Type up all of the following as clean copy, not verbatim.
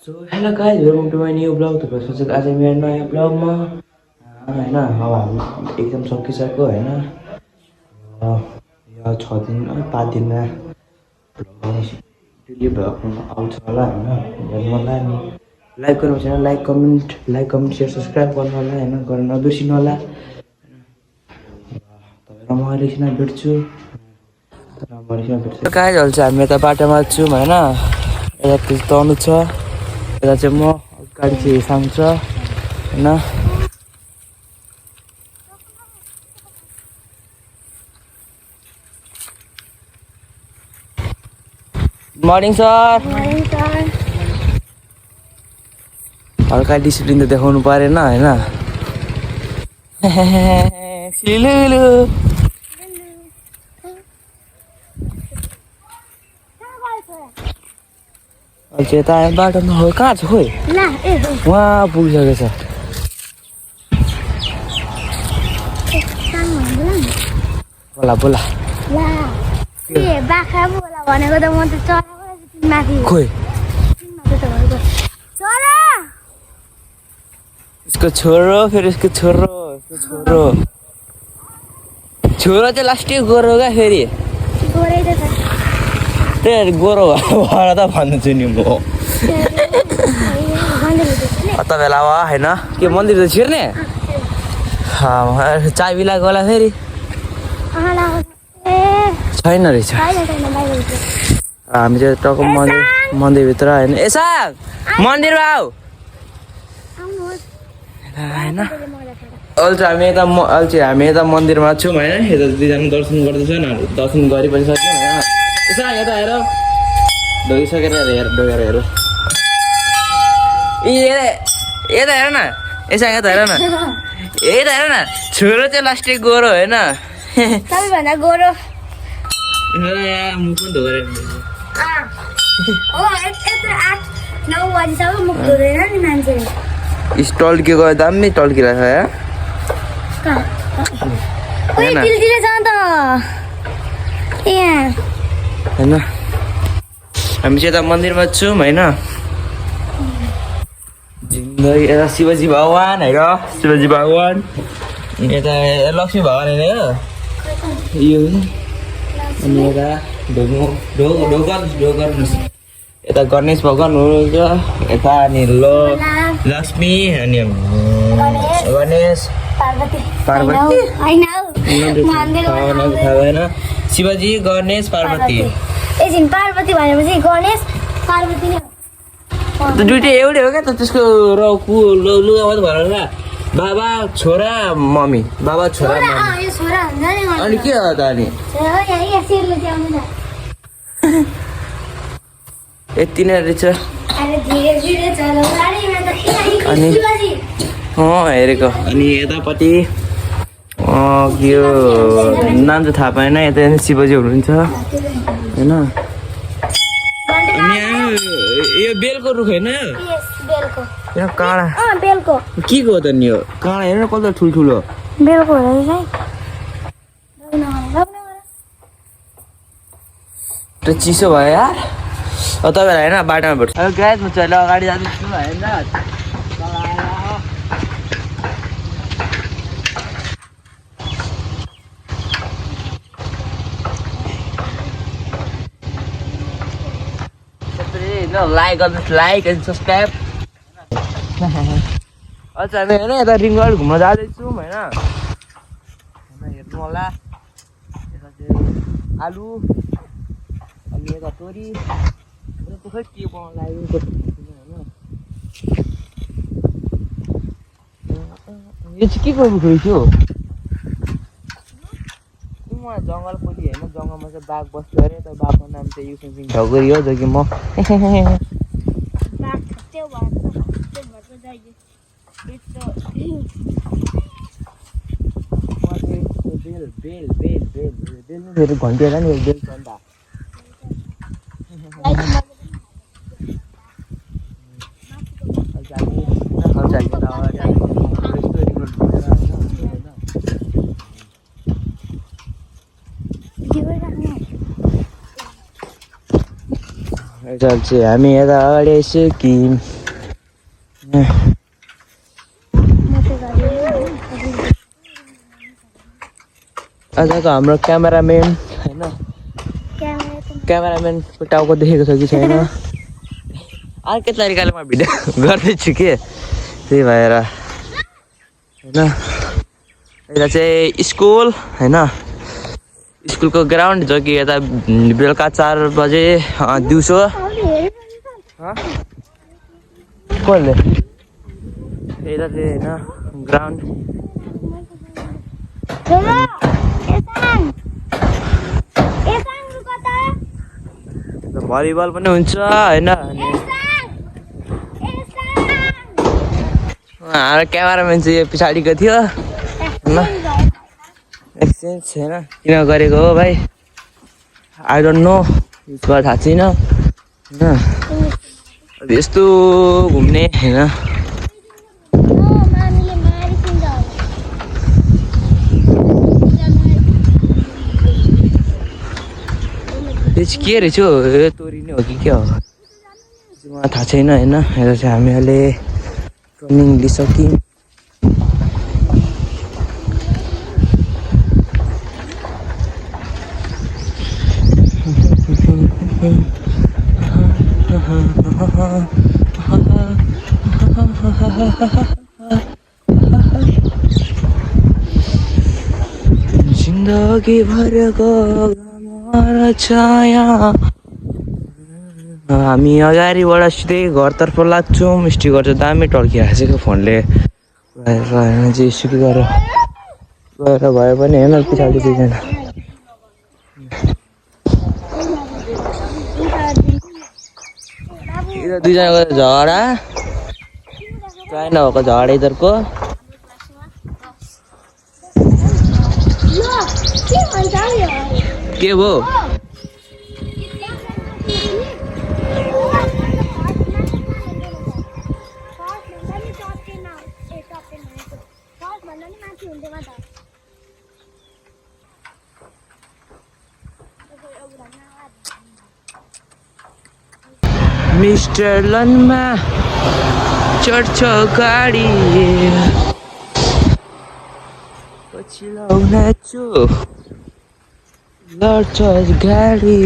So hello guys, welcome to my new blog. तपाईँहरू सोचेको आज मेरो नयाँ ब्लगमा होइन अब हामी एकदम सकिसक्यो होइन। यो 6 दिन 5 दिनमा डेली भ्लग आउँछ होला होइन। हेर्नु होला नि, लाइक गर्नु छैन लाइक कमेन्ट सेयर सब्सक्राइब गर्नु होला होइन, गर्न नबिर्सिनु होला। तपाईँलाई म एकछिन भेट्छु। गाइस अहिले चाहिँ हामी यता बाटोमा छौँ होइन। यता त्यो तर्नु छ, यता चाहिँ म गाडी चाहिँ साङ्छ होइन। Morning sir. हल्का डिसिप्लिन त देखाउनु परेन होइन। अहिले यता बाटोमा हो, कहाँ छ खोइ उहाँ पुगिसकेछ। बोला बोला भनेको त म त चराको खोइ इसको छोरो फेरि इसको छोरो चाहिँ लास्टै गोरो क्या फेरि त्यही गोरो भएर त भन्छु नि म। तपाईँलाई अब होइन के मन्दिर त छिर्ने चाबी लगाएको होला फेरि छैन रहेछ। हामी चाहिँ टक्क मन्दिरभित्र होइन। यसो मन्दिरमा आऊ होइन। अहिले चाहिँ हामी यता मन्दिरमा छौँ होइन। यता दुईजना दर्शन गर्दैछन्, दर्शन गरि पनि सक्यौँ होइन। यसो यता हेर ढोगिसकेर ढोगेर हेर यता हेर न। यसो यता हेर न, यता हेर न। छोरो चाहिँ लास्टै गोरो होइन, सबैभन्दा गोरो मुख पनि धोएर टल्किएको दामी टल्किरहेको होइन। हामी चाहिँ यता मन्दिरमा छौँ होइन। जिन्दगी यता शिवजी भगवान् हेर, शिवजी भगवान् यता लक्ष्मी भगवान् होइन यो। अनि यता ढोगर्नुहोस्, यता गणेश भगवान् हुनुहुन्छ यता। अनि लक्ष्मी अनि गणेश पार्वती होइन। शिवजी गणेश पार्वती पार्वती भनेपछि गणेश पार्वती नै दुइटै एउटै हो क्या त। त्यसको लुगा मात्रै भएर बाबा छोरा मम्मी, बाबा छोरा मम्मी। अनि के हो त अनि यति नै रहेछ। अनि हेरेको। अनि यतापट्टि यो नाम चाहिँ थाहा पाएन, यता शिवजी हुनुहुन्छ होइन। अनि यो बेलको रुख होइन, यो काँडा के को त नि यो काँडा हेर्नु कस्तो ठुल्ठुलो बेलको त्यो चिसो भयो यार। तपाईँहरू होइन बाटोमा भेट्छ। गाइस म चाहिँ अगाडि जाँदैछु होइन। लाइक गर्नुहोस्, लाइक एन्ड सब्सक्राइब। अच्छा हामी होइन यता रिङ रोड घुम्न जाँदैछौँ होइन। हेर्नु होला यता चाहिँ आलु अनि यता तोरी खै के बनाउनु लाग्यो होइन। यो चाहिँ के को रुख रहेछ हो? जङ्गलपट्टि होइन, जङ्गलमा चाहिँ बाघ बस्छ अरे। त बाघको नाम चाहिँ युसिङ ढगरी हो, जो कि म फेरि घन्टिएर नि बेल चन्दा हामी यता अगाडि आइसक्यौँ। आजको हाम्रो क्यामेराम्यान होइन क्यामेराम्यानको टाउको देखेको छ कि छैन अर्कै तरिकाले म भिडियो गर्दैछु कि त्यही भएर होइन यता चाहिँ स्कुल होइन स्कुलको ग्राउन्ड जो कि यता बेलुका 4 बजे दिउँसो कसले यता चाहिँ होइन ग्राउन्ड भलिबल पनि हुन्छ होइन अनि हाम्रो क्यामेराम्यान चाहिँ यो पछाडिको थियो होइन एक्सचेन्ज छैन किन गरेको हो भाइ आई डोन्ट नो यसको थाहा छैन होइन यस्तो घुम्ने होइन यो चाहिँ के रहेछ हौ यो तोरी नै हो कि क्या हो मलाई थाहा छैन होइन यता चाहिँ हामी अहिले ट्रेनिङ लिइसक्यौँ जिन्दगी भरको छाया हामी अगाडिबाट सिधै घरतर्फ लाग्छौँ स्टिकर चाहिँ दामी टर्किरहेको छ फोनले चाहिँ सुकी गरेर भयो भने हेर्न पछाडि दुईजना दुईजनाको झगडा ट्राई नभएको झगडा यिनीहरूको के हो मिस्टर लनमा चढ्छ गाडी पछि लाउनेछु लड्छ गाडी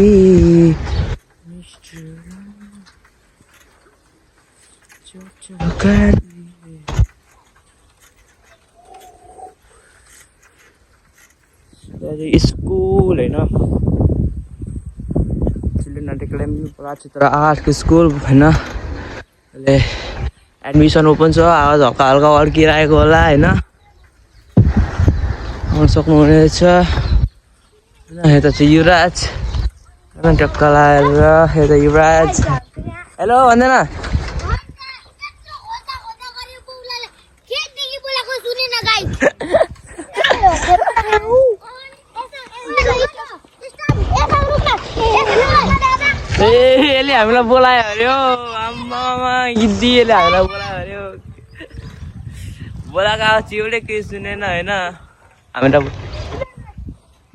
मिस्टर चढ्छ गाडी स्कुल होइन प्राचीतर आर्टको स्कुल होइन अहिले एडमिसन ओपन छ आवाज हल्का हल्का अड्किरहेको होला होइन आउन सक्नुहुनेछ होइन यता चाहिँ युवराज टक्क लगाएर यता युवराज हेलो भन्दैन यसले हामीलाई बोलायो अरे हो आम्मामा गिद्दी यसले हामीलाई बोलायो अरे हो बोलाएको आवाज एउटै केही सुनेन होइन हामी त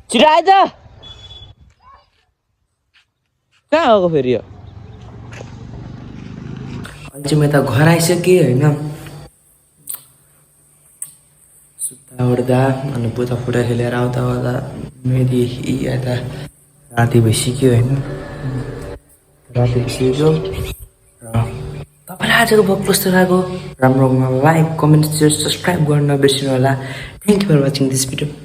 छिटो आएछ कहाँ गएको फेरि यो अहिले चाहिँ म यता घर आइसकेँ होइन सुत्ता उठ्दा अनि बुता फुटा खेलेर आउँदा आउँदा मेरी यता राति भइसक्यो होइन राति भइसक्यो र तपाईँलाई आजको भ्लग कस्तो लाग्यो राम्रो लाइक कमेन्ट सेयर सब्सक्राइब गर्न नबिर्सिनु होला thank you for watching this video